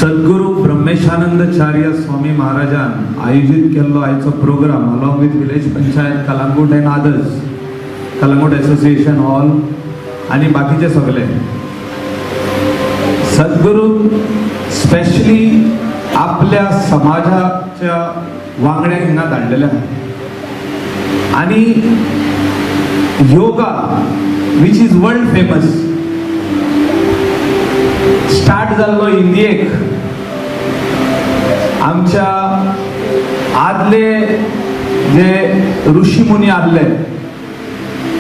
सद्गुरू ब्रह्मेशानंदचार्य स्वामी महाराजान आयोजित केल्लो आयचो programme along with village panchayat Calangute and others, Calangute association hall आणि बाकीचे सगळे सद्गुरू स्पेशली आपल्या समाजाच्या वांगड्यांक हिंगा धाडलेले आणि yoga which is world famous start जाल्लो इंडियेक आमच्या आदले जे ऋषी मुनी आदले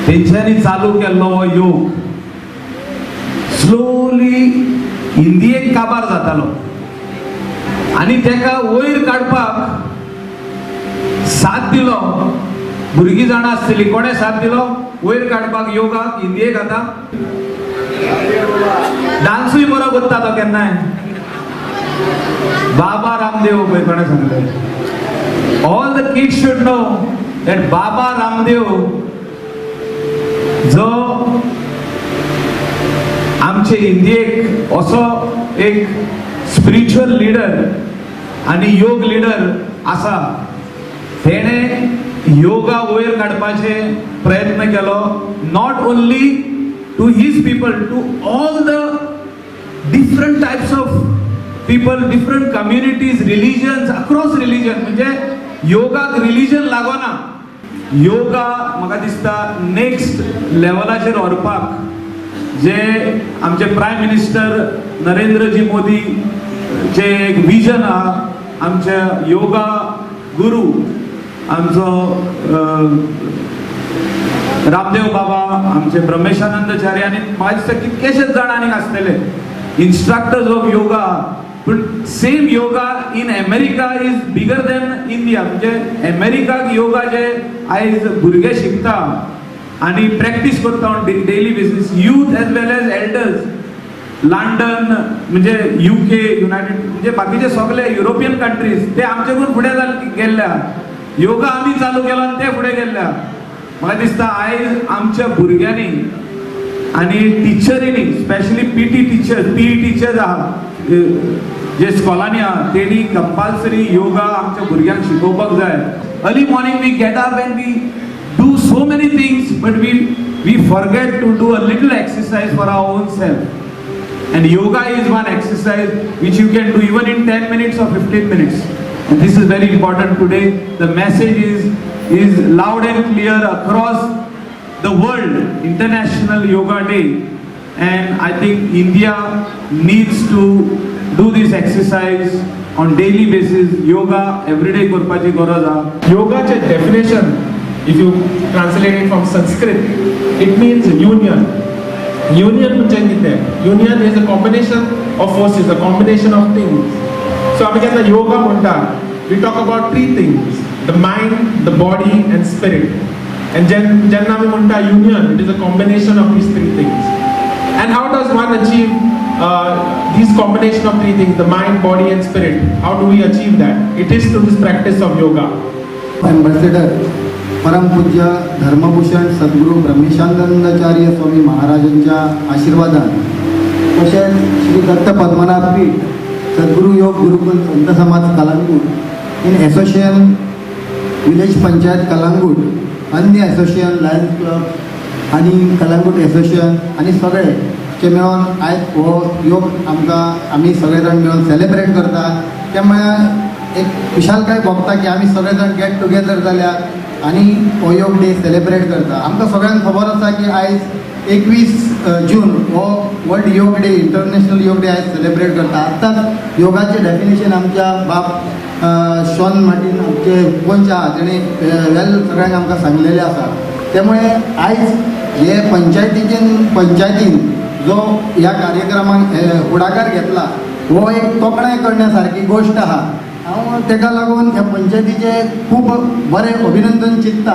तेंच्यांनी चालू केल्लो हो योग स्लोली इंडियेक काबार जातालो आणि तेका वयर काडपाक साथ दिलो. भुरगीं जाणां आसतलीं कोणे साथ दिलो वयर काडपाक योगाक इंडियेक आता डान्सूय बरो करता तो केन्नाय बाबा रामदेव पळय कोणे सांगले. All the kids should know that Baba Ramdev जो आमचे इंडियेक असो एक स्पिरिच्युअल लीडर आणि योग लीडर आसा. तेणे योगा वयर काडपाचे प्रयत्न केलो not only to his people, to all the different types of people, different communities, religions, across religion. म्हणजे योगा रिलीजन लागोना. योगा म्हाका दिसता नेक्स्ट लेवलाचेर व्हरपाक जे आमचे प्रायम मिनिस्टर नरेंद्रजी मोदी चे एक विजन आहा. आमचे योगा गुरु आमचो रामदेव बाबा, आमचे ब्रह्मेशानंदचार्य आणि माझे कितकेशेच जाण आनीक आसतले इन्स्ट्रक्टर्स ऑफ योगा. पण same yoga in America is bigger than India. म्हणजे अमेरिकाक योगा जे आयज भुरगे शिकता आणि प्रॅक्टिस करता on daily basis, youth as well as elders, London म्हणजे UK, युनायटेड म्हणजे बाकीचे सगळे युरोपियन कंट्रीज ते आमच्याकडून फुडें गेल्ल्या. योगा आम्ही चालू केलो आणि ते फुडें गेल्ल्या. म्हाका दिसता आयज आमच्या भुरग्यांनी आणि टिचरींनी स्पेशली PE टीचर्स आहा जे स्कॉलांनी आहा तेणी कंपल्सरी योगा आमच्या भुरग्यांक शिकोवपाक जाय. Early morning we get up and we do so many things but we forget to do a little exercise for our own self. And yoga is one exercise which you can do even in 10 minutes or 15 minutes. And this is very important today. The message is loud and clear across the world. International Yoga Day. And I think India needs to do this exercise on daily basis. Yoga everyday करपाची गरज आहे. Yoga's definition, if you translate it from Sanskrit, it means union. Union म्हणजे कितें? Union is a combination of forces, a combination of things. So आमी केन्ना योगा म्हणटा, we talk about three things: the mind, the body, and spirit. And जेन्ना आमी म्हणटा union, it is a combination of these three things. And how does one achieve these combination of three things: the mind, body, and spirit? How do we achieve that? It is through this practice of yoga. Ambassador परमपूज्य धर्मभूषण सद्गुरू ब्रह्मेशानंदाचार्य स्वामी महाराजांच्या आशीर्वादान तसेच श्री दत्त पद्मनाभ पीठ सद्गुरू योग गुरुकुल संत समाज Calangute in association village panchayat Calangute, अन्य association Lions club आणि Calangute association आणि सगळे जे मेळून आयज हो योग आमी सगळे जाण मेळून सेलिब्रेट करता. त्यामुळे एक विशालकाय भोगता की आमी सगळे जाण गेट टुगेदर जाल्या आणि हो योग डे सेलिब्रेट करता. आमकां सगळ्यांक खबर आसा की आयज 21 जून हो वर्ल्ड योग डे, इंटरनॅशनल योग डे आयज सेलिब्रेट करता. आतांच योगाचे डेफिनेशन आमच्या बाब शॉन मार्टिन आमचे पंच आहा तेणे वेल सगळ्यांक आमकां सांगलेलें आसा. त्यामुळे आयज हे पंचायतीन जो ह्या कार्यक्रमाक फुडाकार घेतला हो एक तोखणाय करण्यासारखी गोष्ट आहा. हांव तेका लागून ह्या पंचायतीचे खूब बरें अभिनंदन चित्ता.